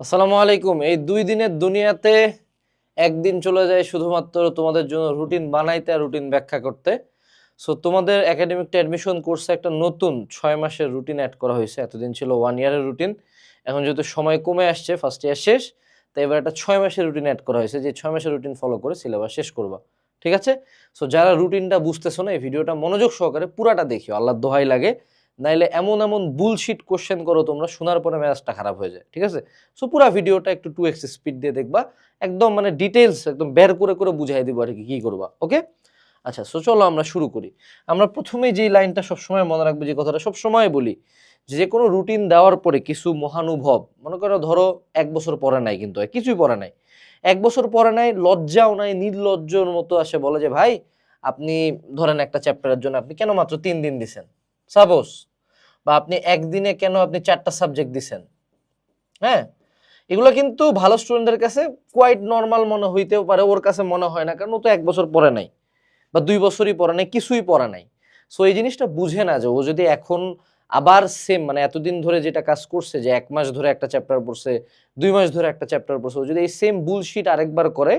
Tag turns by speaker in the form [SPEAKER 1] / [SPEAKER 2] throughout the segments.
[SPEAKER 1] আসসালামু আলাইকুম। এই 2 দিনের দুনিয়াতে একদিন চলে যায় শুধুমাত্র তোমাদের জন্য রুটিন বানাইতে আর রুটিন ব্যাখ্যা করতে। সো তোমাদের একাডেমিকটা অ্যাডমিশন কোর্সে একটা নতুন 6 মাসের রুটিন অ্যাড করা হয়েছে। এতদিন ছিল 1 ইয়ারের রুটিন। এখন যেহেতু সময় কমে আসছে, ফার্স্ট ইয়ার শেষ, তাই এবার একটা 6 মাসের রুটিন অ্যাড করা হয়েছে, যে 6 মাসের রুটিন ফলো করে সিলেবাস শেষ করবা। ঠিক আছে? সো যারা রুটিনটা বুঝতেছো না, এই ভিডিওটা মনোযোগ সহকারে পুরাটা দেখিও, আল্লাহর দোহাই লাগে। নাইলে এমন এমন বুলশিট কোশ্চেন করো তোমরা, শোনার পরে মেজাজটা খারাপ হয়ে যায়। ঠিক আছে? সো পুরা ভিডিওটা একটু 2x স্পিড দিয়ে দেখবা, একদম মানে ডিটেইলস একদম বের করে করে বুঝাই দিব আর কি করবা। ওকে? আচ্ছা, সো চলো আমরা শুরু করি। আমরা প্রথমেই যে লাইনটা সবসময় মনে রাখবো, যে কথাটা সবসময় বলি, যে কোনো রুটিন দেওয়ার পরে কিছু মহানুভব, মনে করো ধরো 1 বছর পরে নাই, কিন্তু কিছুই পরে নাই, 1 বছর পরে নাই, লজ্জাও নাই, নির্লজ্জর মতো আসে বলে যে ভাই আপনি ধরেন একটা চ্যাপ্টারের জন্য আপনি কেন মাত্র 3 দিন দিছেন সাপোজ, বা আপনি একদিনে কেন আপনি 4টা সাবজেক্ট দিছেন। হ্যাঁ, এগুলো কিন্তু ভালো স্টুডেন্টদের কাছে কোয়াইট নর্মাল মনে হইতেও পারে, ওর কাছে মনে হয় না, কারণ ও তো 1 বছর পরে নাই বা 2 বছরই পরে নাই, কিছুই পরে নাই। সো এই জিনিসটা বুঝে না যে ও যদি এখন আবার সেম মানে এতদিন ধরে যেটা কাজ করছে, যে 1 মাস ধরে একটা চ্যাপ্টার পড়ছে, 2 মাস ধরে একটা চ্যাপ্টার পড়ছে, ও যদি এই সেম বুলশিট আরেকবার করে,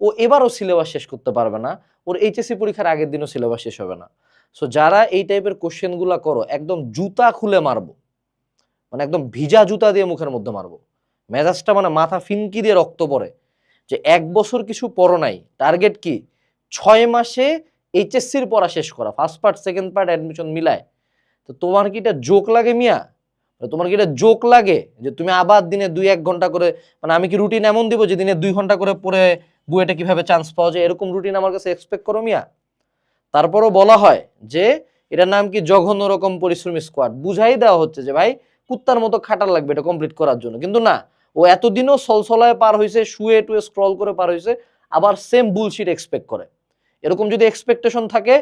[SPEAKER 1] ও এবারও সিলেবাস শেষ করতে পারবে না, ওর এইচএসসি পরীক্ষার আগের দিনও সিলেবাস শেষ হবে না। সো যারা এই টাইপের কোশ্চেনগুলো করো, একদম জুতা খুলে মারবো, মানে একদম ভিজা জুতা দিয়ে মুখের মধ্যে মারবো, মেজাজটা মানে মাথা ফিনকি দিয়ে রক্ত পড়ে, যে 1 বছর কিছু পড়ো নাই, টার্গেট কি 6 মাসে এইচএসসির পড়া শেষ করা, first part second part admission মিলায়। তো তোমার কি এটা জোক লাগে মিয়া? তোমার কি এটা জোক লাগে যে তুমি আবার দিনে 2-1 ঘন্টা করে, মানে আমি কি রুটিন এমন দিব যে দিনে 2 ঘন্টা করে পড়ে বুয়েটে কিভাবে চান্স পাওয়া যায়, এরকম রুটিন আমার কাছে এক্সপেক্ট করো মিয়া? তারপরও বলা হয় যে এটার নাম কি জঘন্য রকম পরিশ্রমী স্কোয়াড, বুঝাই দেওয়া হচ্ছে যে ভাই কুত্তার মতো খাটার লাগবে এটা কমপ্লিট করার জন্য, কিন্তু না, ও এতদিনও সলসলায় পার হয়েছে, শুয়ে টুয়ে স্ক্রল করে পার হয়েছে, আবার সেম বুলশিট এক্সপেক্ট করে। এরকম যদি এক্সপেকটেশন থাকে,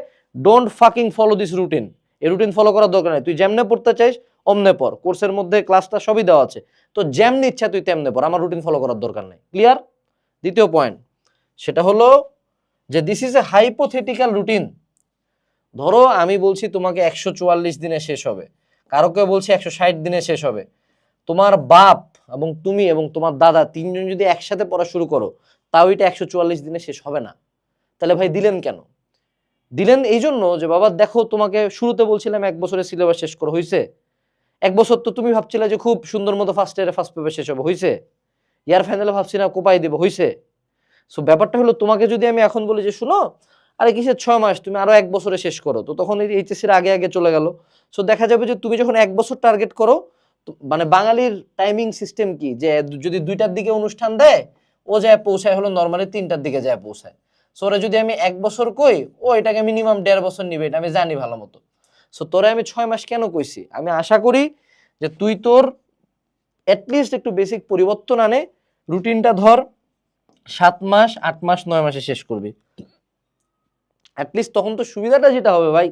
[SPEAKER 1] don't fucking follow this routine. এই রুটিন ফলো করার দরকার নেই। তুই যেমনে পড়তে চাইস অমনে পড়, কোর্সের মধ্যে ক্লাসটা সবই দেওয়া আছে, তো যেমনি ইচ্ছা তুই তেমনে পড়, আমার রুটিন ফলো করার দরকার নেই। ক্লিয়ার? দ্বিতীয় পয়েন্ট, সেটা হলো যে this is a hypothetical routine. ধরো আমি বলছি তোমাকে 144 দিনে শেষ হবে, কারো কেউ বলছে 160 দিনে শেষ হবে। তোমার বাপ এবং তুমি এবং তোমার দাদা তিনজন যদি একসাথে পড়া শুরু করো, তাও এটা 144 দিনে শেষ হবে না। তাহলে ভাই দিলেন কেন? দিলেন এই জন্য যে বাবা দেখো, তোমাকে শুরুতে বলছিলাম 1 বছরের সিলেবাস শেষ করো, হয়েছে? 1 বছর তো তুমি ভাবছিলে যে খুব সুন্দর মতো ফার্স্ট ইয়ারে ফার্স্ট পেপার শেষ হবে, হয়েছে? ইয়ার ফাইনালে ভাবছি না কোপাই দেবো, হয়েছে? সো ব্যাপারটা হলো, তোমাকে যদি আমি এখন বলি যে শুনো, আরে কিসের 6 মাস, তুমি আরো 1 বছরে শেষ করো, তো তখন এই এইচএসসির আগে আগে চলে গেল। সো দেখা যাবে যে তুমি যখন 1 বছর টার্গেট করো, মানে বাঙালির টাইমিং সিস্টেম কি, যে যদি 2টার দিকে অনুষ্ঠান দেয়, ও যায় পৌঁছায় হলো নর্মালি 3টার দিকে যায় পৌঁছায়। সো ওরা যদি আমি 1 বছর কই, ও এটাকে মিনিমাম 1.5 বছর নিবে, এটা আমি জানি ভালো মতো। সো তোরে আমি 6 মাস কেন কইছি, আমি আশা করি যে তুই তোর অ্যাটলিস্ট একটু বেসিক পরিবর্তন আনে, রুটিনটা ধর 7 মাস 8 মাস 9 মাসে শেষ করবি। অ্যাটলিস্ট তখন তো সুবিধাটা যেটা হবে ভাই,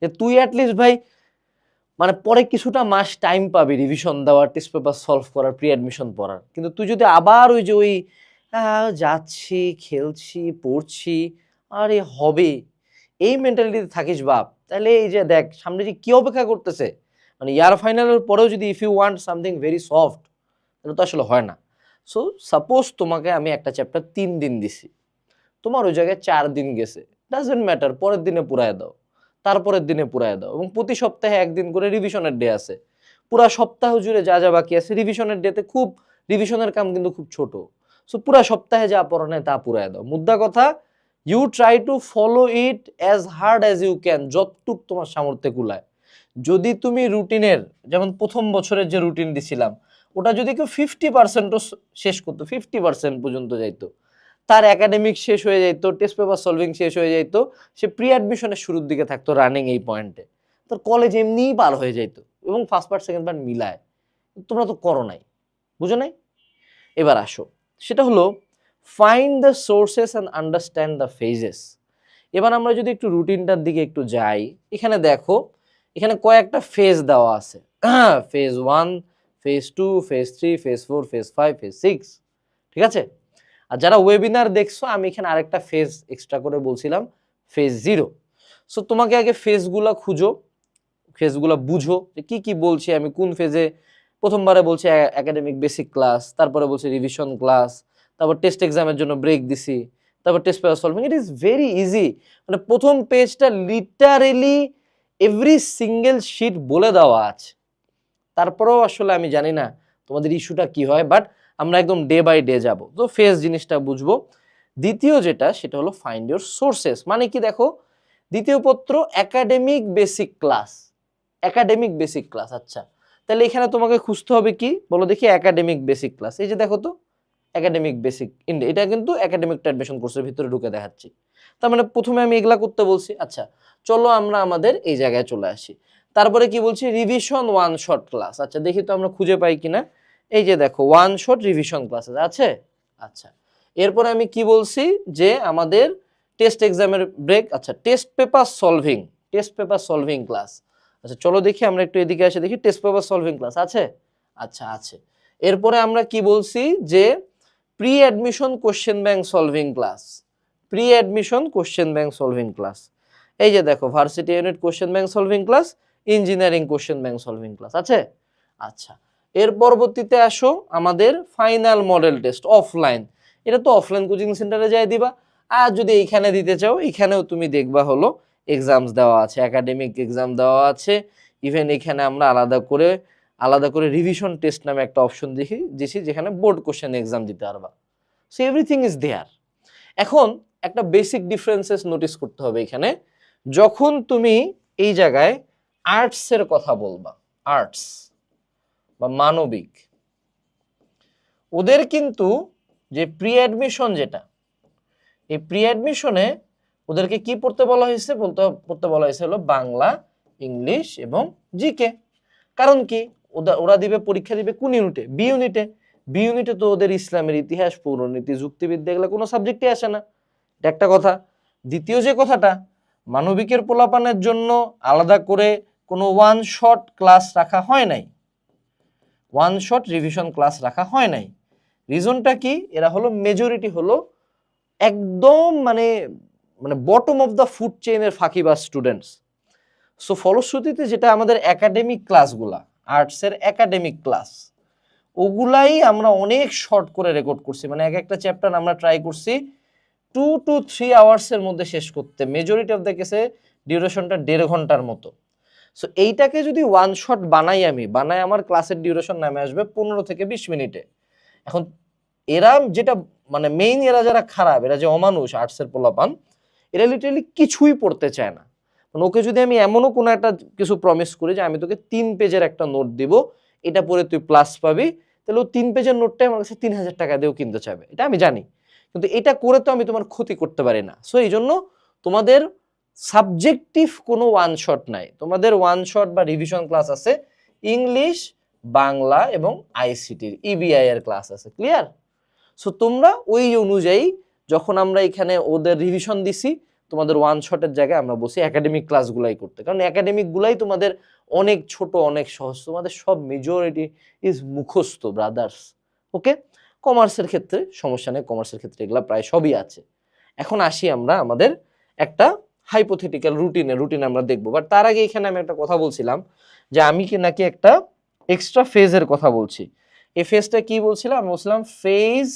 [SPEAKER 1] যে তুই অ্যাটলিস্ট ভাই মানে পরে কিছুটা মাস টাইম পাবি রিভিশন দেওয়ার, টেস্ট পেপার সলভ করার, প্রি অ্যাডমিশন পড়ার। কিন্তু তুই যদি আবার ওই যে ওই যাচ্ছি খেলছি পড়ছি আরে হবে, এই মেন্টালিটিতে থাকিস বাপ, তাহলে এই যে দেখ সামনে যে কি অপেক্ষা করতেছে, মানে ইয়ার ফাইনালের পরেও যদি if you want something very soft, তাহলে তো আসলে হয় না। সো সাপোজ তোমাকে আমি একটা চ্যাপ্টার 3 দিন দিছি, তোমার ওই জায়গায় 4 দিন গেছে, ডাজেন্ট ম্যাটার, পরের দিনে পুরায় দাও, তারপরের দিনে পুরায় দাও, এবং প্রতি সপ্তাহে একদিন করে রিভিশনের ডে আছে। পুরা সপ্তাহ জুড়ে যা যা বাকি আছে রিভিশনের ডেতে খুব, রিভিশনের কাম কিন্তু খুব ছোট। সো পুরা সপ্তাহে যা পড়া নেই তা পুরায় দাও। মুদ্রা কথা, you try to follow it as hard as you can, যতটুক তোমার সামর্থ্যে কুলায়। যদি তুমি রুটিনের, যেমন প্রথম বছরের যে রুটিন দিছিলাম, ওটা যদি কেউ 50%ও শেষ করতো, 50% পর্যন্ত যাইতো, তার একাডেমিক শেষ হয়ে যাইতো, টেস্ট পেপার সলভিং শেষ হয়ে যাইতো, সে প্রি অ্যাডমিশনের শুরুর দিকে থাকতো রানিং এই পয়েন্টে, তোর কলেজ এমনিই পার হয়ে যাইতো, এবং ফার্স্ট পার্ট সেকেন্ড পার্ট মিলায়। তোমরা তো করো নাই, বুঝো নাই। এবার আসো, সেটা হলো find the sources and understand the phases. এবার আমরা যদি একটু রুটিনটার দিকে একটু যাই, এখানে দেখো, এখানে কয়েকটা ফেজ দেওয়া আছে, phase 1, phase 2, phase 3, phase 4, phase 5, phase 6। ঠিক আছে? আর যারা ওয়েবিনার দেখছো, আমি এখানে আরেকটা ফেজ এক্সট্রা করে বলছিলাম, ফেজ 0। সো তোমাকে আগে ফেজগুলা খুঁজো, ফেজগুলা বুঝো যে কি কি বলছি আমি, কোন ফেজে প্রথমবারে বলছে একাডেমিক বেসিক ক্লাস, তারপরে বলছে রিভিশন ক্লাস, তারপর টেস্ট এক্সামের জন্য ব্রেক দিছি, তারপর test paper solving. It is very easy. মানে প্রথম পেজটা লিটারেলি এভরি সিঙ্গেল শিট বলে দেওয়া আছে। তারপরেও আসলে আমি জানি না তোমাদের ইস্যুটা কি হয়, বাট আমরা একদম ডে বাই ডে যাব। তো ফেজ জিনিসটা বুঝবো। দ্বিতীয় যেটা সেটা হলো ফাইন্ড ইউর সোর্সেস। মানে কি দেখো, দ্বিতীয় পত্র academic basic class, academic basic class. আচ্ছা, তাহলে এখানে তোমাকে খুঁজতে হবে কি বলো দেখি, একাডেমিক বেসিক ক্লাস। এই যে দেখো তো একাডেমিক বেসিক ইন্ডিয়া, এটা কিন্তু একাডেমিক অ্যাডমিশন কোর্সের ভিতরে ঢুকে দেখাচ্ছি। তার মানে প্রথমে আমি এগুলা করতে বলছি। আচ্ছা চলো আমরা আমাদের এই জায়গায় চলে আসি। তারপরে কি বলছি, রিভিশন ওয়ান শট ক্লাস। আচ্ছা দেখি তো আমরা খুঁজে পাই কিনা। এই যে দেখো ওয়ান শট রিভিশন ক্লাস আছে। আচ্ছা এরপরে আমি কি বলছি যে আমাদের টেস্ট এক্সামের ব্রেক। আচ্ছা test paper solving, test paper solving class. আচ্ছা চলো দেখি আমরা একটু এদিকে আসে দেখি, টেস্ট পেপার সলভিং ক্লাস আছে। আচ্ছা আছে। এরপরে আমরা কি বলছি যে pre admission question bank solving class, pre admission question bank solving class. এই যে দেখো varsity unit question bank solving class, engineering question bank solving class আছে। আচ্ছা এর পরবর্তীতে আসো আমাদের ফাইনাল মডেল টেস্ট অফলাইন। এটা তো অফলাইন কোচিং সেন্টারে যাই দিবা। আর যদি এইখানে দিতে চাও, এখানেও তুমি দেখবা হলো এক্সামস দেওয়া আছে, একাডেমিক এক্সাম দেওয়া আছে। ইভেন এখানে আমরা আলাদা করে রিভিশন টেস্ট নামে একটা অপশন দিছি যেখানে বোর্ড কোশ্চেন এক্সাম দিতে পারবা। So everything is there. এখন একটা বেসিক ডিফারেন্সেস নোটিস করতে হবে এখানে। যখন তুমি এই জায়গায় আর্টসের কথা বলবা, আর্টস বা মানবিক, ওদের কিন্তু যে প্রি অ্যাডমিশন যেটা, এই প্রি অ্যাডমিশনে ওদেরকে কি পড়তে বলা হয়েছে, পড়তে বলা হয়েছে হলো বাংলা, ইংলিশ এবং জিকে। কারণ কি, ওরা দিবে পরীক্ষা দিবে কোন ইউনিটে, বি ইউনিটে। বি ইউনিটে তো ওদের ইসলামের ইতিহাস, পৌরনীতি, যুক্তিবিদ্যা এগুলো কোনো সাবজেক্টে আসে না। এটা একটা কথা। দ্বিতীয় যে কথাটা, মানবিকের পোলাপানের জন্য আলাদা করে কোনো ওয়ান শট ক্লাস রাখা হয় নাই, ওয়ান শট রিভিশন ক্লাস রাখা হয় নাই। রিজনটা কি, এরা হলো মেজরিটি হলো একদম মানে বটম অফ দ্য ফুড চেইনের ফাঁকিবাজ স্টুডেন্টস। সো ফলশ্রুতিতে যেটা আমাদের একাডেমিক ক্লাসগুলা, আর্টসের একাডেমিক ক্লাস, ওগুলাই আমরা অনেক শর্ট করে রেকর্ড করছি। মানে এক একটা চ্যাপ্টার আমরা ট্রাই করছি 2 to 3 আওয়ার্সের মধ্যে শেষ করতে। মেজরিটি অফ দ্য কেসে ডিউরেশনটা 1.5 ঘন্টার মতো। সো এইটাকে যদি ওয়ান শট বানাই আমার ক্লাসের ডিউরেশন নামে আসবে 15 থেকে 20 মিনিটে। এখন এরা যেটা মানে মেইন, এরা যারা খারাপ, এরা যে অমানুষ আর্টসের পোলাপান, এরা লিটারালি কিছুই পড়তে চায় না। মানে ওকে যদি আমি এমনও কোনো একটা কিছু প্রমিস করি যে আমি তোকে 3 পেজের একটা নোট দিব, এটা পড়ে তুই প্লাস পাবি, তাহলে ও 3 পেজের নোটটাই আমার কাছে 3000 টাকা দিয়েও কিনতে চাবে, এটা আমি জানি। কিন্তু এটা করে তো আমি তোমার ক্ষতি করতে পারি না। সো এই জন্য তোমাদের সাবজেক্টিভ কোনো ওয়ান শট নাই, তোমাদের ওয়ান শট বা রিভিশন ক্লাস আছে ইংলিশ, বাংলা এবং আইসিটির ইবিআই এর ক্লাস আছে। ক্লিয়ার? সো তোমরা ওই অনুযায়ী যখন আমরা এখানে ওদের রিভিশন দিছি, তোমাদের ওয়ান শটের জায়গায় আমরা বসি একাডেমিক ক্লাসগুলাই করতে, কারণ একাডেমিক গুলাই তোমাদের অনেক ছোট, অনেক সহজ। তোমাদের সব মেজরিটি ইজ মুখস্থ ব্রাদার্স। ওকে, কমার্সের ক্ষেত্রে সমস্যা নেই, কমার্সের ক্ষেত্রে এগুলা প্রায় সবই আছে। এখন আসি আমরা আমাদের একটা হাইপোথেটিক্যাল রুটিন আমরা দেখবো। বাট তার আগে এখানে আমি একটা কথা বলছিলাম যে আমি কি নাকি একটা এক্সট্রা ফেজের কথা বলছি। এই ফেজটা কি বলছিলাম, আমি বলছিলাম ফেজ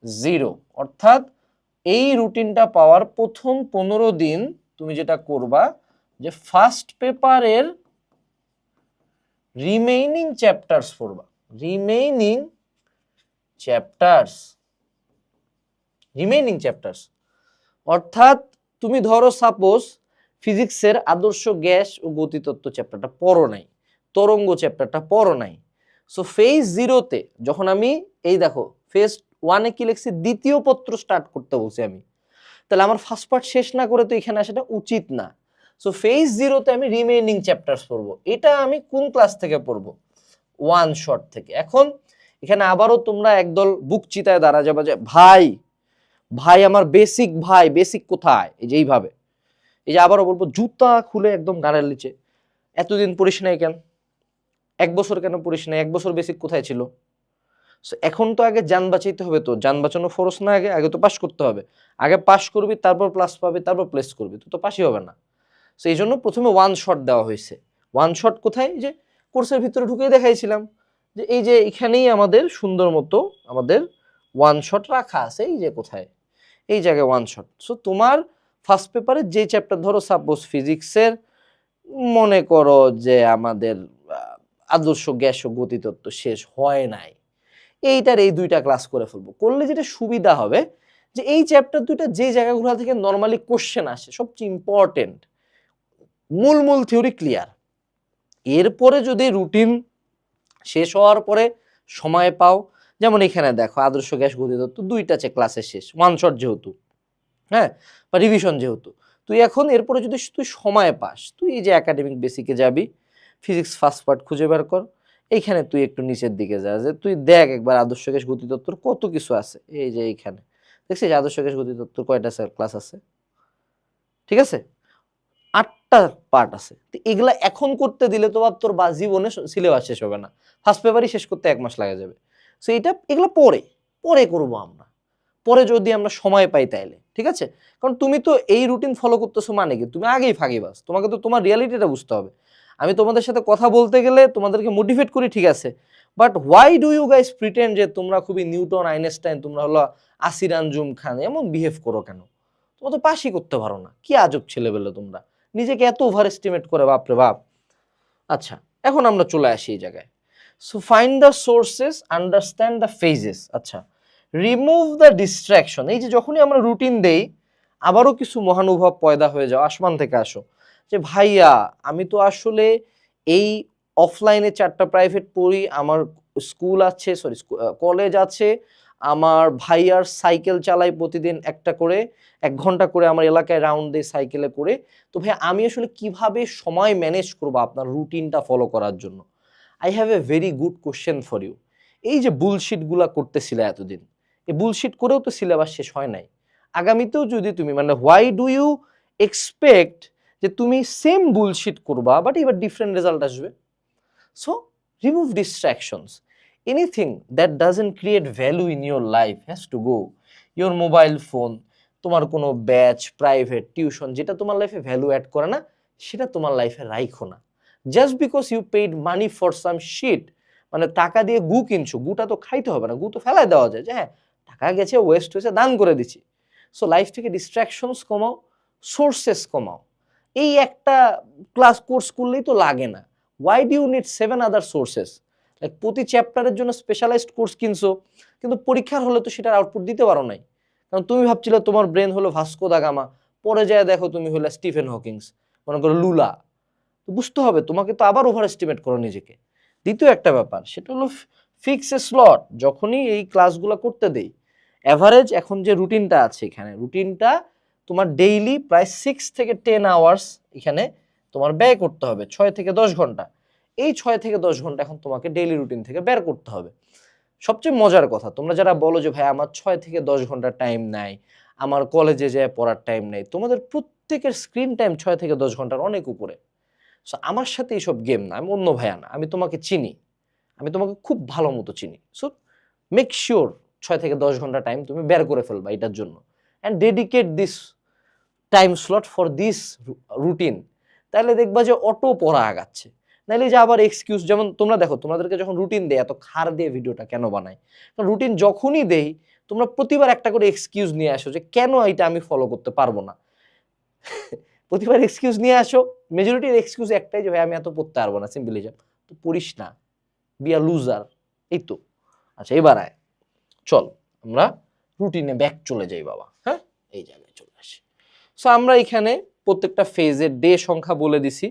[SPEAKER 1] 0। অর্থাৎ এই রুটিনটা পাওয়ার প্রথম 15 দিন তুমি যেটা করবা যে ফার্স্ট পেপারের রিমেইনিং চ্যাপ্টার্স পড়বা, রিমেইনিং চ্যাপ্টার্স। অর্থাৎ তুমি ধরো সাপোজ ফিজিক্সের আদর্শ গ্যাস ও গতিতত্ত্ব চ্যাপ্টারটা পড়ো নাই, তরঙ্গ চ্যাপ্টারটা পড়ো নাই। সো ফেজ 0তে যখন আমি এই দেখো ফেজ 1-এ কি লিখছি, দ্বিতীয় পত্র স্টার্ট করতে বলছি আমি, তাহলে আমার ফার্স্ট পার্ট শেষ না করে তো এখানে আসাটা উচিত না। সো ফেজ 0তে আমি রিমেইনিং চ্যাপ্টার্স পড়বো। এটা আমি কোন ক্লাস থেকে পড়বো? ওয়ান শট থেকে। এখন এখানে আবারও তোমরা একদল বুক চিতায় দাঁড়া যাবে যে ভাই আমার বেসিক কোথায়? এই যে এইভাবে, এই যে আবারও বলবো জুতা খুলে একদম গাড়ির নিচে, এতদিন পড়িস নাই কেন? 1 বছর কেন পড়িস নাই? 1 বছর বেসিক কোথায় ছিল? এখন তো আগে যান বাঁচাইতে হবে, তো যান বাঁচানো ফরজ না, আগে তো পাস করতে হবে। আগে পাস করবি, তারপর প্লাস পাবি, তারপর প্লেস করবি, তো পাসই হবে না। সো এই জন্য প্রথমে ওয়ান শট দেওয়া হয়েছে। ওয়ান শট কোথায়? যে কোর্সের ভিতরে ঢুকে দেখাইছিলাম যে এই যে এখানেই আমাদের সুন্দর মতো আমাদের ওয়ান শট রাখা আছে, এই যে কোথায় এই জায়গায় ওয়ান শট। সো তোমার ফার্স্ট পেপারে যে চ্যাপ্টার ধরো সাপোজ ফিজিক্সের মনে করো যে আমাদের আদর্শ গ্যাস ও গতিতত্ত্ব শেষ হয় নাই, এইটার এই দুইটা ক্লাস করে ফেলবো, করলে যেটা সুবিধা হবে যে এই চ্যাপ্টার দুইটা যে জায়গাগুলো থেকে নর্মালি কোশ্চেন আসে সবচেয়ে ইম্পর্টেন্ট, মূল মূল থিওরি ক্লিয়ার। এরপরে যদি রুটিন শেষ হওয়ার পরে সময় পাও, যেমন এখানে দেখো আদর্শ গ্যাস গতিতত্ত্ব দুইটা ক্লাসে শেষ, ওয়ান শট যেহেতু, হ্যাঁ, বা রিভিশন যেহেতু, তুই এখন এরপরে যদি তুই সময় পাস, তুই এই যে একাডেমিক বেসিকে যাবি, ফিজিক্স ফার্স্ট পার্ট খুঁজে বের কর, এইখানে তুই একটু নিচের দিকে যা, যে তুই দেখ একবার আদর্শ গ্যাস গতিতত্ত্বর কত কিছু আছে, এই যে এইখানে দেখছিস আদর্শ গ্যাস গতিতত্ত্বর কয়টা ক্লাস আছে, ঠিক আছে, 8টা পার্ট আছে। তো এগুলা এখন করতে দিলে তো তোর বা জীবনে সিলেবাস শেষ হবে না, ফার্স্ট পেপারই শেষ করতে 1 মাস লাগে যাবে। সো এগুলো পরে পরে করবো আমরা, পরে যদি আমরা সময় পাই তাইলে, ঠিক আছে। কারণ তুমি তো এই রুটিন ফলো করতেছো মানে কি তুমি আগেই ফাঁকিবাজ, তোমাকে তো তোমার রিয়ালিটিটা বুঝতে হবে। আমি তোমাদের সাথে কথা বলতে গেলে তোমাদেরকে মোটিভেট করি, ঠিক আছে, but why do you guys pretend যে তোমরা খুবই নিউটন আইনস্টাইন, তোমরা হলো আসির আঞ্জুম খান, এমন বিহেভ করো কেন? তোমরা তো পাসই করতে পারো না, কি আজব ছেলেবেলে তোমরা, নিজেকে এত ওভার এস্টিমেট করে, বাপরে বাপ। আচ্ছা, এখন আমরা চলে আসি এই জায়গায়। So find the sources, understand the phases. আচ্ছা, রিমুভ দ্য ডিস্ট্রাকশন। এই যে যখনই আমরা রুটিন দেই, আবারও কিছু মহানুভব পয়দা হয়ে যাও, আসমান থেকে আসো, যে ভাইয়া আমি তো আসলে এই অফলাইনে 4টা প্রাইভেট পড়ি, আমার স্কুল আছে, সরি কলেজ আছে, আমার ভাইয়ার সাইকেল চালাই প্রতিদিন 1 ঘন্টা করে আমার এলাকায় রাউন্ড দেয় সাইকেলে করে। তো ভাই আমি আসলে কিভাবে সময় ম্যানেজ করবো আপনার রুটিনটা ফলো করার জন্য? I have a very good question for you. এই যে বুলশিটগুলা করতেছিলে এতদিন, এই বুলশিট করেও তো সিলেবাস শেষ হয় নাই। আগামীতেও যদি তুমি মানে হোয়াই ডু ইউ এক্সপেক্ট যে তুমি সেম বুলশিট করবা বাট এবার ডিফারেন্ট রেজাল্ট আসবে? So remove distractions. Anything that doesn't create value in your life has to go. Your mobile phone, তোমার কোনো ব্যাচ, প্রাইভেট টিউশন যেটা তোমার লাইফে ভ্যালু অ্যাড করে না, সেটা তোমার লাইফে রাইখো না। Just because you paid money for some shit, মানে টাকা দিয়ে গু কিনছো, গুটা তো খাইতে হবে না, গু তো ফেলাই দেওয়া যায়, যে হ্যাঁ টাকা গেছে ওয়েস্ট হয়েছে দান করে দিচ্ছি। সো লাইফ থেকে ডিস্ট্রাকশনস কমাও, সোর্সেস কমাও। এই একটা ক্লাস কোর্স করলেই তো লাগে না। Why do you need 7 other sources? Like প্রতি চ্যাপ্টারের জন্য স্পেশালাইজড কোর্স কিনছো, কিন্তু পরীক্ষার হলে তো সেটার আউটপুট দিতে পারো নাই। কারণ তুমি ভাবছিলে তোমার ব্রেন হলো ভাস্কো দা গামা, পরে যায় দেখো তুমি হলো স্টিফেন হকিংস, মনে করো লুলা। তো বুঝতে হবে তোমাকে তো আবার ওভার এস্টিমেট করো নিজেকে। দ্বিতীয় একটা ব্যাপার সেটা হলো ফিক্স এ স্লট। যখনই এই ক্লাসগুলো করতে দেই, অ্যাভারেজ এখন যে রুটিনটা আছে এখানে, রুটিনটা তোমার ডেইলি প্রায় 6 থেকে 10 আওয়ার্স এখানে তোমার ব্যয় করতে হবে, 6 থেকে 10 ঘন্টা। এই 6 থেকে 10 ঘন্টা এখন তোমাকে ডেইলি রুটিন থেকে বের করতে হবে। সবচেয়ে মজার কথা, তোমরা যারা বলো যে ভাই আমার 6 থেকে 10 ঘন্টা টাইম নাই, আমার কলেজে যেয়ে পড়ার টাইম নেই, তোমাদের প্রত্যেকের স্ক্রিন টাইম 6 থেকে 10 ঘন্টার অনেক উপরে। সো আমার সাথে এইসব গেম না, আমি অন্য ভাইয়া না, আমি তোমাকে চিনি, আমি তোমাকে খুব ভালো মতো চিনি। সো মেক শিওর 6 থেকে 10 ঘন্টা টাইম তুমি বের করে ফেলবা এটার জন্য, and dedicate this time slot for this routine. তাহলে দেখবা যে অটো পড়া আগাচ্ছে। নাহলে যে আবার এক্সকিউজ, যেমন তোমরা দেখো তোমাদেরকে যখন রুটিন দেয় এত খার দিয়ে ভিডিওটা কেন বানাই, কারণ রুটিন যখনই দেই তোমরা প্রতিবার একটা করে এক্সকিউজ নিয়ে আসো যে কেন এটা আমি ফলো করতে পারবো না। প্রতিবার এক্সকিউজ নিয়ে আসো, মেজরিটির এক্সকিউজ একটাই যে ভাই আমি এত পড়তে পারবো না, সিম্পলি যা তো পড়িস না, বি আ লুজার। এই তো। আচ্ছা এবার আয়, চল আমরা রুটিনে ব্যাক চলে যাই বাবা। হ্যাঁ, এই জায়গায় চলে আসি। সো আমরা এখানে প্রত্যেকটা ফেজের ডে সংখ্যা বলে দিছি,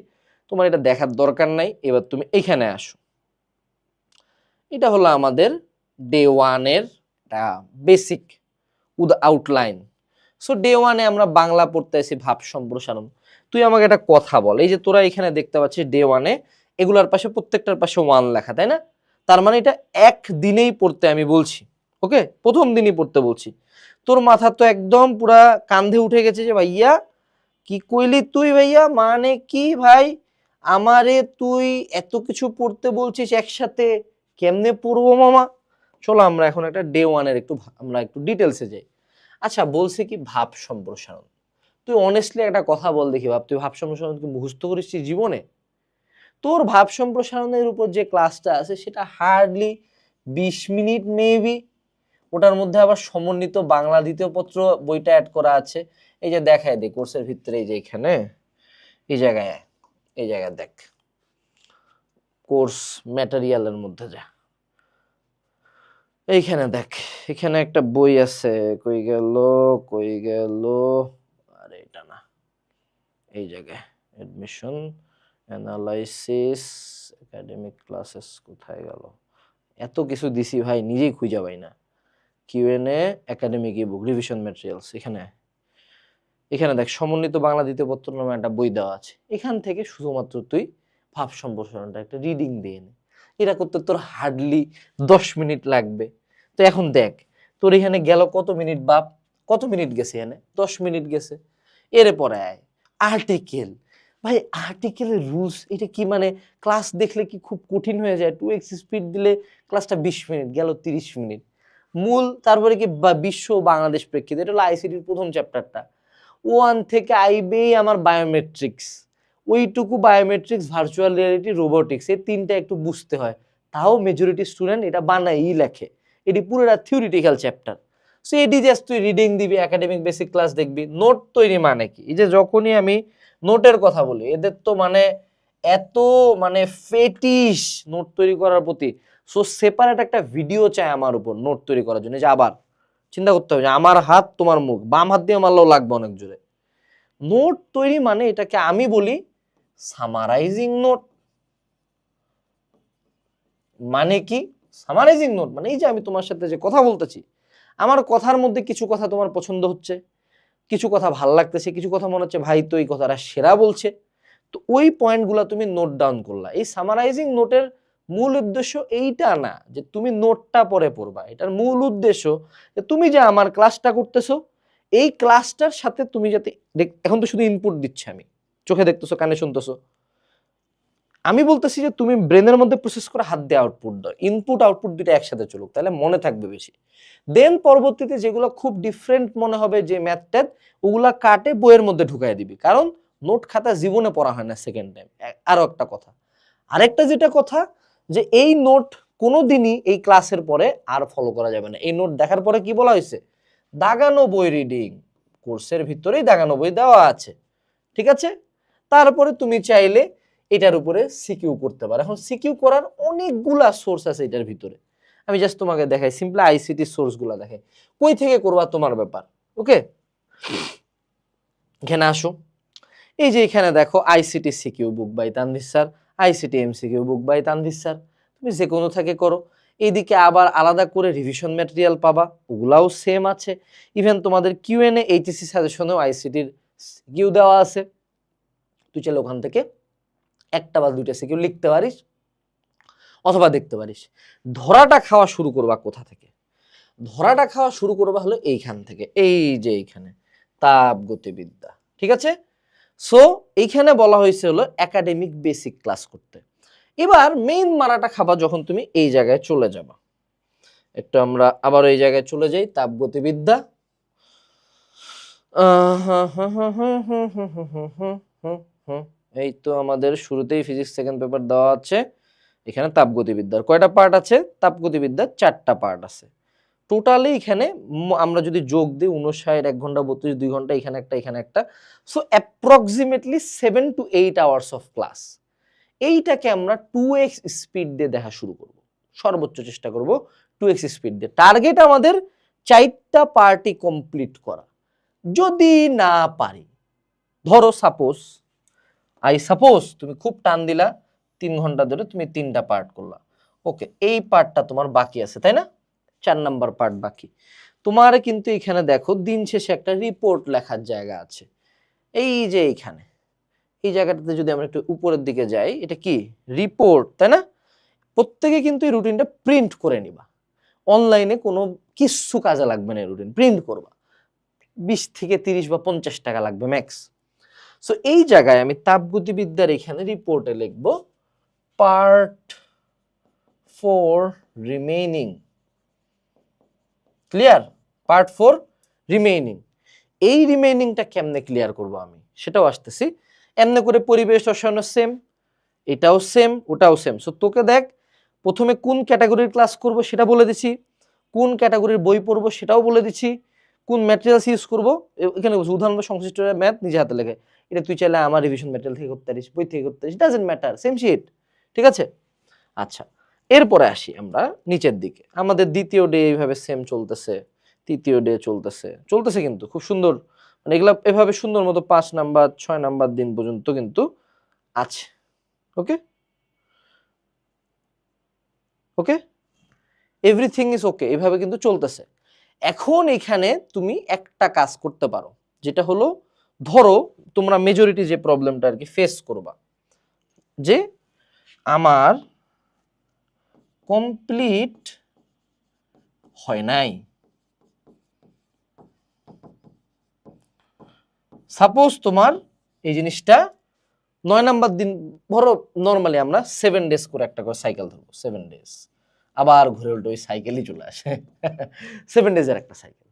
[SPEAKER 1] তোমার এটা দেখার দরকার নাই। এবার তুমি এখানে আসো, এটা হলো আমাদের ডে 1-এর বেসিক আউটলাইন। সো ডে 1-এ আমরা বাংলা পড়তে আসি ভাব সম্প্রসারণ। তুই আমাকে একটা কথা বল, এই যে তোরা এখানে দেখতে পাচ্ছিস ডে 1-এ এগুলার পাশে প্রত্যেকটার পাশে 1 লেখা, তাই না? তার মানে এটা একদিনেই পড়তে আমি বলছি, ওকে, প্রথম দিনই পড়তে বলছি। তোর মাথা তো একদম পুরা কান্ধে উঠে গেছে যে ভাইয়া কি কইলি তুই, ভাইয়া মানে কি ভাই, আমারে তুই এত কিছু পড়তে বলছিস একসাথে, কেমনে পড়বো মামা? চলো আমরা এখন একটা ডে 1-এর আমরা একটু ডিটেলসে যাই। আচ্ছা, বলছে কি ভাব সম্প্রসারণ। তুই অনেস্টলি একটা কথা বল দেখি, ভাব তুই ভাব সম্প্রসারণ কি মুখস্থ করেছিস জীবনে? তোর ভাব সম্প্রসারণের উপর যে ক্লাসটা আছে সেটা হার্ডলি 20 মিনিট মেবি। ওটার মধ্যে আবার সমন্বিত বাংলা দ্বিতীয় পত্র বইটা অ্যাড করা আছে। এই যে দেখায় দে কোর্সের ভিতরে, এই যে এখানে এই জায়গায় দেখ, কোর্স ম্যাটেরিয়ালের মধ্যে যা, এইখানে দেখ, এখানে একটা বই আছে, কই গেল, আরে এটা না, এই জায়গায় অ্যাডমিশন অ্যানালাইসিস একাডেমিক ক্লাসেস, কোথায় গেল, এত কিছু দিছি ভাই, নিজেই খুঁজে পাই না। কিউএনএ একাডেমিক ই বুক রিভিশন ম্যাটেরিয়ালস, এখানে দেখ সমন্বিত বাংলা দ্বিতীয় পত্র নামে একটা বই দেওয়া আছে। এখান থেকে শুধুমাত্র তুই ভাব সম্প্রসারণটা একটা রিডিং দিয়ে নে। এটা করতে তোর হার্ডলি 10 মিনিট লাগবে। তো এখন দেখ তোর এখানে গেল কত মিনিট বাপ, কত মিনিট গেছে এখানে, 10 মিনিট গেছে। এর পরে আয় আর্টিকেল। ভাই আর্টিকেলের রুলস এটা কি, মানে ক্লাস দেখলে কি খুব কঠিন হয়ে যায়? 2x স্পিড দিলে ক্লাসটা 20 মিনিট গেল, 30 মিনিট মূল। তারপরে কি বিশ্ব বাংলাদেশ প্রেক্ষিত, এটা হলো আইসিটির প্রথম চ্যাপ্টারটা। 1 থেকে আইবেই আমার বায়োমেট্রিক্স, ওইটুকু বায়োমেট্রিক্স, ভার্চুয়াল রিয়ালিটি, রোবোটিক্স, এই তিনটা একটু বুঝতে হয়। তাও মেজরিটি স্টুডেন্ট এটা বানাই লেখে, এটি পুরোটা থিওরিটিক্যাল চ্যাপ্টার। সো এটি জাস্ট তুই রিডিং দিবি, একাডেমিক বেসিক ক্লাস দেখবি। নোট তৈরি মানে কি, এই যে যখনই আমি নোটের কথা বলি, এদের তো মানে এত মানে ফেটিশ নোট তৈরি করার প্রতি। সো সেপারেট একটা ভিডিও চাই আমার উপর নোট তৈরি করার জন্য। যে আবার চিন্তা করতে হবে যে আমার হাত তোমার মুখ, বাম হাত দিয়ে মারলেও লাগবে অনেক জোরে। নোট তৈরি মানে এটাকে আমি বলি সামারাইজিং নোট। মানে কি সামারাইজিং নোট? মানে এই যে আমি তোমার সাথে যে কথা বলতেছি, আমার কথার মধ্যে কিছু কথা তোমার পছন্দ হচ্ছে, কিছু কথা ভাল লাগতেছে, কিছু কথা মনে হচ্ছে ভাই তো এই কথাটা সেরা বলছে, তো ওই পয়েন্টগুলো তুমি নোট ডাউন করলা। এই সামারাইজিং নোটের মূল উদ্দেশ্য এইটা না যে তুমি নোটটা পরে পড়বা, এটার মূল উদ্দেশ্য যে তুমি যে আমার ক্লাসটা করতেছো, এই ক্লাসটার সাথে তুমি যাতে, এখন তো শুধু ইনপুট দিচ্ছি আমি, চোখে দেখতেছো, কানে শুনতেছো, আমি বলতেছি যে তুমি ব্রেনের মধ্যে প্রসেস করে হাত দিয়ে আউটপুট দাও। ইনপুট আউটপুট দুটো একসাথে চলুক, তাহলে মনে থাকবে বেশি। দেন পরবর্তীতে যেগুলো খুব ডিফারেন্ট মনে হবে, যে ম্যাথ ওগুলা কাটে বইয়ের মধ্যে ঢুকাই দিবি, কারণ নোট খাতা জীবনে পড়া হয় না সেকেন্ড টাইম। আরো একটা কথা, আরেকটা যেটা কথা, যে এই নোট কোনোদিনই এই ক্লাসের পরে আর ফলো করা যাবে না। এই নোট দেখার পরে কি বলা হয়েছে, দাগানো বই রিডিং, কোর্সের ভিতরেই দাগানো বই দেওয়া আছে, ঠিক আছে? তারপরে তুমি চাইলে এটার উপরে সিকিউ করতে পারো। এখন সিকিউ করার অনেকগুলা সোর্স আছে এটার ভিতরে, আমি জাস্ট তোমাকে দেখাই, সিম্পলি আইসিটি সোর্সগুলা দেখাই, কই থেকে করবা তোমার ব্যাপার। ওকে, এখানে আসো, এই যে এখানে দেখো ICT CQ book by Tanvir sir, ICT MCQ book by Tanvir sir, তুমি যে কোনো থেকে করো। এইদিকে আবার আলাদা করে রিভিশন ম্যাটেরিয়াল পাবা, ওগুলাও সেম আছে। ইভেন তোমাদের কিউএনএ এইচএসসি সাজেশনেও আইসিটির সিকিউ দেওয়া আছে, তুই চাইলে ওখান থেকে একটা বা দুইটা সিকিউ লিখতে পারিস অথবা দেখতে পারিস। ধরাটা খাওয়া শুরু করবা কোথা থেকে? ধরাটা খাওয়া শুরু করবা হলো এইখান থেকে, এই যে এইখানে তাপ গতিবিদ্যা, ঠিক আছে? সো এইখানে বলা হয়েছে হলো একাডেমিক বেসিক ক্লাস করতে। এবার মেইন মারাটা খাবা যখন তুমি এই জায়গায় চলে যাবা। একটু আমরা আবার এই জায়গায় চলে যাই, তাপ গতিবিদ্যা। এই তো আমাদের শুরুতেই ফিজিক্স সেকেন্ড পেপার দেওয়া আছে। এখানে তাপগতিবিদ্যার কয়টা পার্ট আছে? তাপগতিবিদ্যার 4টা পার্ট আছে টোটালি। এখানে আমরা যদি যোগ দিই 59, 1 ঘন্টা 32, 2 ঘন্টা, এখানে একটা, এখানে একটা। So approximately 7 to 8 hours of class. এইটাকে আমরা 2x স্পিড দিয়ে দেখা শুরু করব, সর্বোচ্চ চেষ্টা করব 2x স্পিড দিয়ে। টার্গেট আমাদের 4টা পার্টি কমপ্লিট করা। যদি না পারি, ধরো সাপোজ তুমি খুব টান দিলা, 3 ঘন্টা ধরে তুমি 3টা পার্ট করলা, ওকে, এই পার্টটা তোমার বাকি আছে, তাই না? 4 নাম্বার পার্ট বাকি তোমার। কিন্তু এখানে দেখো দিন শেষে একটা রিপোর্ট লেখার জায়গা আছে, এই যে এইখানে, এই জায়গাটাতে যদি আমরা একটু উপরের দিকে যাই, এটা কি রিপোর্ট, তাই না? প্রত্যেকে কিন্তু এই রুটিনটা প্রিন্ট করে নিবা, অনলাইনে কোনো কিছু কাজে লাগবে না, এই রুটিন প্রিন্ট করবা, 20 থেকে 30 বা 50 টাকা লাগবে ম্যাক্স। সো এই জায়গায় আমি তাপগতিবিদ্যার এখানে রিপোর্টে লিখব part 4 remaining. Clear? Part 4 remaining. এই রিমেইনিংটা কেমনে ক্লিয়ার করব আমি সেটাও আসতেছি। এমনি করে পরিবেশ রসায়ন সেম, এটাও সেম, ওটাও সেম। সো তোকে দেখ প্রথমে কোন ক্যাটাগরির ক্লাস করব সেটা বলে দিছি, কোন ক্যাটাগরির বই পড়বো সেটাও বলে দিচ্ছি, কোন ম্যাটেরিয়ালস ইউজ করবো এখানে উদাহরণ বা সংশ্লিষ্ট ম্যাথ নিজে হাতে লেখে। এটা তুই চাইলে আমার রিভিশন ম্যাটেরিয়াল থেকে করতে পারিস, বই থেকে করতে পারিস, ডাজেন্ট ম্যাটার, সেম শিট। ঠিক আছে? আচ্ছা, এরপরে আসি আমরা নিচের দিকে। আমাদের দ্বিতীয় ডে এইভাবে সেম চলতেছে, তৃতীয় ডে চলতেছে কিন্তু খুব সুন্দর, মানে এগুলা এভাবে সুন্দর মতো 5 নাম্বার 6 নাম্বার দিন পর্যন্ত কিন্তু আছে। ওকে ওকে, এভরিথিং ইজ ওকে, এভাবে কিন্তু চলতেছে। এখন এখানে তুমি একটা কাজ করতে পারো, যেটা হলো ধরো তোমরা মেজরিটি যে প্রবলেমটা আর কি ফেস করবা, যে আমার কমপ্লিট হয় নাই। সাপোজ তোমার এই জিনিসটা 9 নাম্বার দিন, ধরো নর্মালি আমরা 7 ডেজ করে একটা করে সাইকেল ধরবো, 7 ডেজ, আবার ঘুরে উল্টো ওই সাইকেলই চলে আসে 7 ডেজের একটা সাইকেল।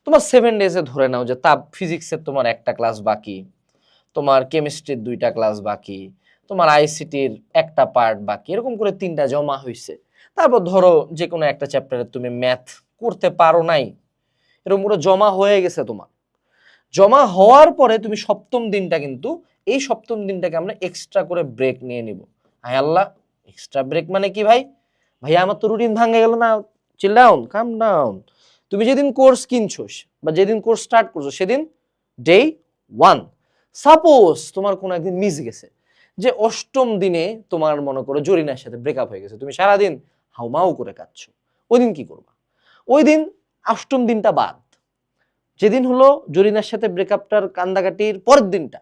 [SPEAKER 1] তোমার 7 ডেজে ধরে নাও যে তাপ ফিজিক্সের তোমার একটা ক্লাস বাকি, তোমার কেমিস্ট্রির 2টা ক্লাস বাকি, তোমার আইসিটির একটা পার্ট বাকি, এরকম করে 3টা জমা হয়েছে। তারপর ধরো যে কোনো একটা চ্যাপ্টারে তুমি ম্যাথ করতে পারো নাই, এরকম করে জমা হয়ে গেছে তোমার। জমা হওয়ার পরে তুমি সপ্তম দিনটা কিন্তু, এই সপ্তম দিনটাকে আমরা এক্সট্রা করে ব্রেক নিয়ে নিব। হায় আল্লাহ, এক্সট্রা ব্রেক মানে কি ভাই? ভাইয়া আমার তো রুটিন ভাঙে গেল না। চিল ডাউন, কাম ডাউন। তুমি যেদিন কোর্স কিনছো বা যেদিন কোর্স স্টার্ট করছো সেদিন ডে 1। সাপোজ তোমার কোনো একদিন মিস গেছে, যে অষ্টম দিনে তোমার মনে করো জরিনার সাথে ব্রেকআপ হয়ে গেছে, তুমি সারাদিন হাউমাউ করে কাঁদছো, ওই দিন কি করবা? ওই দিন অষ্টম দিনটা বাদ। যেদিন হলো জরিনার সাথে ব্রেকআপটার কান্দাকাটির পরের দিনটা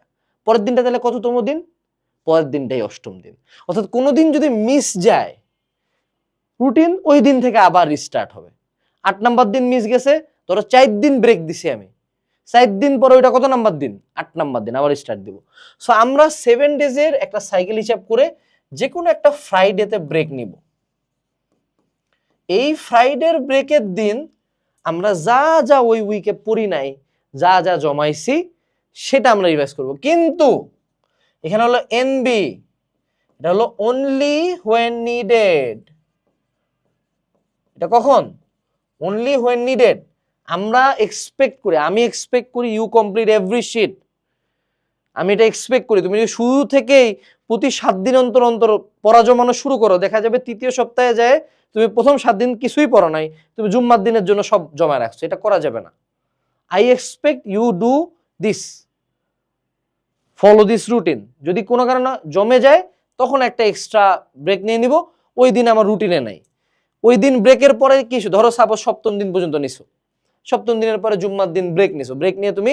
[SPEAKER 1] তাহলে কততম দিন? পরের দিনটাই অষ্টম দিন। অর্থাৎ কোনো দিন যদি মিস যায় রুটিন, ওই দিন থেকে আবার রিস্টার্ট হবে। 8 নাম্বার দিন মিস গেছে, ধরো 4 দিন ব্রেক দিছি আমি, 4 দিন পরে ওইটা কত নাম্বার দিন? 8 নাম্বার দিন, আবার স্টার্ট দিব। সো আমরা 7 ডেজের একটা সাইকেল হিসাব করে যে কোনো একটা ফ্রাইডেতে ব্রেক নিব। এই ফ্রাইডের ব্রেকের দিন আমরা যা যা ওই উইকে পড়ি নাই, যা যা জমাইছি সেটা আমরা রিভাইজ করব। কিন্তু এখানে হলো এনবি, এটা হলো অনলি হোয়েন নিডেড। এটা কখন? Only when needed. আমরা এক্সপেক্ট করি, আমি এক্সপেক্ট করি ইউ কমপ্লিট এভরি শিট। আমি এটা এক্সপেক্ট করি তুমি যদি শুরু থেকেই প্রতি 7 দিন অন্তর অন্তর পড়া জমানো শুরু করো, দেখা যাবে তৃতীয় সপ্তাহে যায় তুমি প্রথম 7 দিন কিছুই পড়ো নাই, তুমি জুম্মার দিনের জন্য সব জমা রাখছো। এটা করা যাবে না। I expect you do this, follow this routine. যদি কোনো কারণে জমে যায় তখন একটা এক্সট্রা ব্রেক নিয়ে নিব, ওই দিন আমার রুটিনে নাই। ওই দিন ব্রেকের পরে কিছু ধরো সাপোজ সপ্তম দিন পর্যন্ত নিছো, সপ্তম দিনের পরে জুম্মার দিন ব্রেক নিছো, ব্রেক নিয়ে তুমি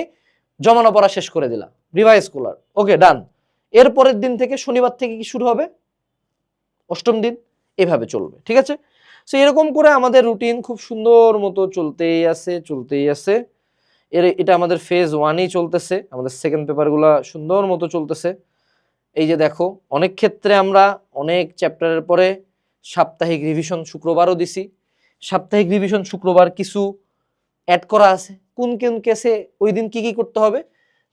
[SPEAKER 1] জমানো পড়া শেষ করে দিলা, রিভাইজ করলাম, ওকে ডান। এর পরের দিন থেকে শনিবার থেকে কি শুরু হবে? অষ্টম দিন। এভাবে চলবে, ঠিক আছে? সো এরকম করে আমাদের রুটিন খুব সুন্দর মতো চলতেই আছে। এটা আমাদের ফেজ 1ই চলতেছে, আমাদের সেকেন্ড পেপারগুলো সুন্দর মতো চলতেছে। এই যে দেখো, অনেক ক্ষেত্রে আমরা অনেক চ্যাপ্টারের পরে সাপ্তাহিক রিভিশন শুক্রবারও দিছি। সাপ্তাহিক রিভিশন শুক্রবার কিছু অ্যাড করা আছে। কোন কোন কেসে ওই দিন কি কি করতে হবে?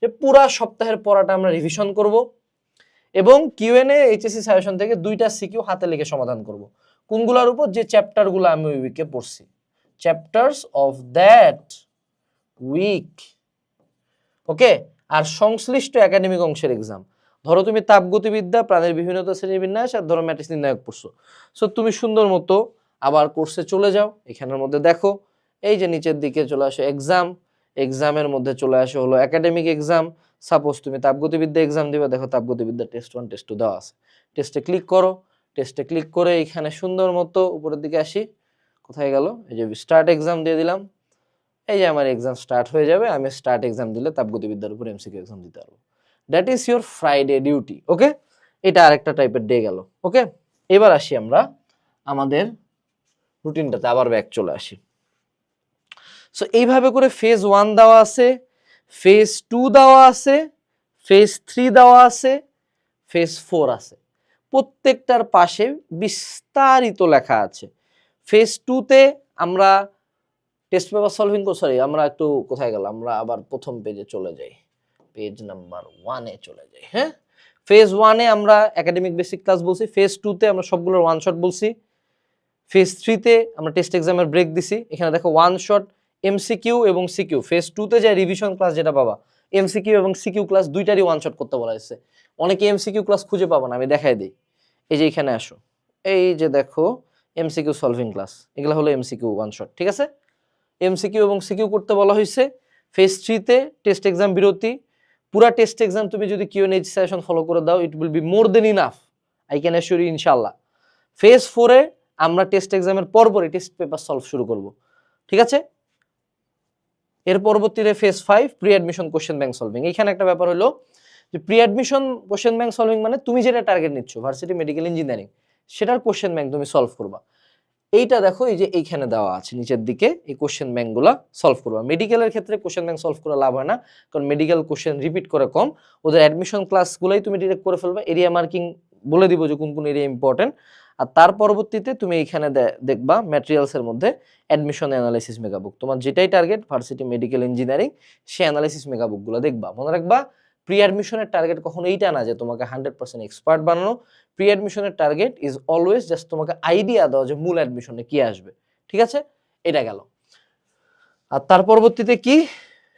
[SPEAKER 1] যে পুরা সপ্তাহের পড়াটা আমরা রিভিশন করব এবং কিউএনএ এইচএসসি সাজেশন থেকে 2টা সিকিউ হাতে লিখে সমাধান করব। কোনগুলোর উপর? যে চ্যাপ্টারগুলো আমি ওই উইকে পড়ছি, চ্যাপ্টার্স অফ দ্যাট উইক। ওকে। আর সংশ্লিষ্ট একাডেমিক অংশের এক্সাম, ধরো তুমি তাপগতিবিদ্যা, প্রাণের বিভিন্নতা, শ্রেণীবিন্যাস আর ধরো ম্যাট্রিক্স নির্ণায়ক পড়ছো। সো তুমি সুন্দর মতো আবার কোর্সে চলে যাও। এখানের মধ্যে দেখো এই যে নিচের দিকে চলে আসো এক্সাম, এক্সামের মধ্যে চলে আসো হলো একাডেমিক এক্সাম। সাপোজ তুমি তাপগতিবিদ্যা এক্সাম দিবা, দেখো তাপগতিবিদ্যা টেস্ট 1 টেস্ট 2 দেওয়া আছে। টেস্টে ক্লিক করো, টেস্টে ক্লিক করে এখানে সুন্দর মতো উপরের দিকে আসি। কোথায় গেল? এই যে স্টার্ট এক্সাম দিয়ে দিলাম। এই যে আমার এক্সাম স্টার্ট হয়ে যাবে, আমি স্টার্ট এক্সাম দিলে তাপগতিবিদ্যার উপর এমসিকিউ এক্সাম দিতে পারবো। That is your Friday duty. Okay, এটা আরেকটা টাইপের ডে গেল। ওকে, এবার আসি আমরা আমাদের রুটিনটাতে, আবার ব্যাক চলে আসি। সো এইভাবে করে ফেজ 1 দেওয়া আছে, ফেজ 2 দেওয়া আছে, ফেজ 3 দেওয়া আছে, ফেজ 4 আছে। প্রত্যেকটার পাশে বিস্তারিত লেখা আছে। ফেজ 2 তে আমরা টেস্ট পেপার সলভিং করব। সরি, আমরা একটু কোথায় গেলাম? আমরা আবার প্রথম পেজে চলে যাই, পেজ নাম্বার 1 এ চলে যাই। হ্যাঁ, ফেজ 1-এ আমরা একাডেমিক বেসিক ক্লাস বলছি, ফেজ 2-তে আমরা সবগুলোর ওয়ান শট বলছি, ফেজ 3-তে আমরা টেস্ট এক্সামের ব্রেক দিছি। এখানে দেখো ওয়ান শট, এমসিকিউ এবং সিকিউ। ফেজ 2-তে যে রিভিশন ক্লাস যেটা পাবা, এমসিকিউ এবং সিকিউ ক্লাস দুইটারই ওয়ান শট করতে বলা হয়েছে। অনেকে এমসিকিউ ক্লাস খুঁজে পাবো না, আমি দেখাই দিই। এই যে এখানে আসো, এই যে দেখো এমসিকিউ সলভিং ক্লাস, এগুলো হলো এমসিকিউ ওয়ান শট, ঠিক আছে? এমসিকিউ এবং সিকিউ করতে বলা হয়েছে। ফেজ 3-তে টেস্ট এক্সাম বিরতি, পুরা টেস্ট এক্সাম তুমি যদি কিউএনএ সেশন ফলো করে দাও, it will be more then enough, I can assure you ইনশাআল্লাহ। ফেজ 4-এ আমরা টেস্ট এক্সামের পরপরই টেস্ট পেপার সলভ শুরু করব, ঠিক আছে? এর পরবর্তীতে phase 5 pre admission question bank solving. এখানে একটা ব্যাপার হলো যে pre admission question bank solving মানে তুমি যেটা টার্গেট নিচ্ছ ভার্সিটি মেডিকেল ইঞ্জিনিয়ারিং, সেটার কোশ্চেন ব্যাংক তুমি সলভ করবা। এইটা দেখো, এই যে এইখানে দেওয়া আছে নিচের দিকে, এই কোশ্চেন ব্যাংকগুলো সলভ করবা। মেডিকেলের ক্ষেত্রে কোশ্চেন ব্যাংক সলভ করা লাভ হয় না, কারণ মেডিকেল কোশ্চেন রিপিট করে কম। ওদের অ্যাডমিশন ক্লাসগুলোই তুমি ডিরেক্ট করে ফেলবা, এরিয়া মার্কিং বলে দিব যে কোন কোন এরিয়া ইম্পর্টেন্ট। আর তার পরবর্তীতে তুমি এইখানে দেখবা ম্যাটেরিয়ালসের মধ্যে অ্যাডমিশন অ্যানালাইসিস মেগাবুক। তোমার যেটাই টার্গেট ভার্সিটি মেডিকেল ইঞ্জিনিয়ারিং, সে অ্যানালাইসিস মেগাবুকগুলো দেখবা। মনে রাখবা, প্রি অ্যাডমিশনের টার্গেট কখনো এইটা না যে তোমাকে 100% এক্সপার্ট বানানো। প্রি অ্যাডমিশনের টার্গেট ইজ অলওয়েজ জাস্ট তোমাকে আইডিয়া দাও যে মূল অ্যাডমিশনে কি আসবে, ঠিক আছে? এটা গেল। আর তার পরবর্তীতে কি,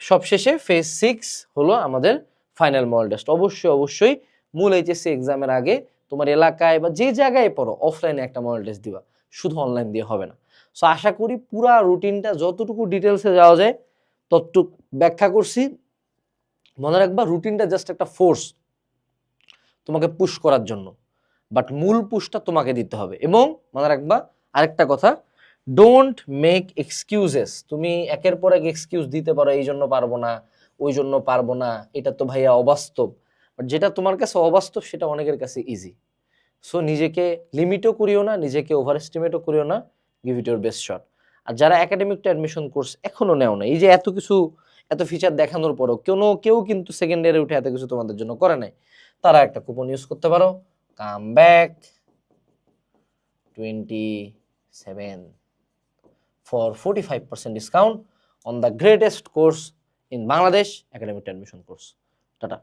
[SPEAKER 1] সবশেষে ফেজ 6 হলো আমাদের ফাইনাল মডেল টেস্ট। অবশ্যই মূল এইচএসসি এক্সামের আগে তোমার এলাকায় বা যে জায়গায় পড়ো অফলাইনে একটা মডেল টেস্ট দিবা, শুধু অনলাইন দিয়ে হবে না। সো আশা করি পুরা রুটিনটা যতটুকু ডিটেলসে যাওয়া যায় ততটুকু ব্যাখ্যা করছি। মনে রাখবা, রুটিনটা জাস্ট একটা ফোর্স তোমাকে পুশ করার জন্য, বাট মূল পুশটা তোমাকে দিতে হবে। এবং মনে রাখবা আরেকটা কথা, ডোন্ট মেক এক্সকিউজেস। তুমি একের পর এক এক্সকিউজ দিতে পারো, এই জন্য পারবো না, ওই জন্য পারবো না, এটা তো ভাইয়া অবাস্তব। বাট যেটা তোমার কাছে অবাস্তব সেটা অনেকের কাছে ইজি। সো নিজেকে লিমিটও করিও না, নিজেকে ওভার এস্টিমেটও করিও না, give it your best shot. আর যারা একাডেমিক টু অ্যাডমিশন কোর্স এখনো নেও না, এই যে এত কিছু এত ফিচার দেখানোর পরও কেউ কিন্তু সেকেন্ড ইয়ারে উঠে এত কিছু তোমাদের জন্য করে নাই, তারা একটা কুপন ইউজ করতে পারো, come back 27 for 45% discount on the greatest course in Bangladesh, academic admission course. Tata.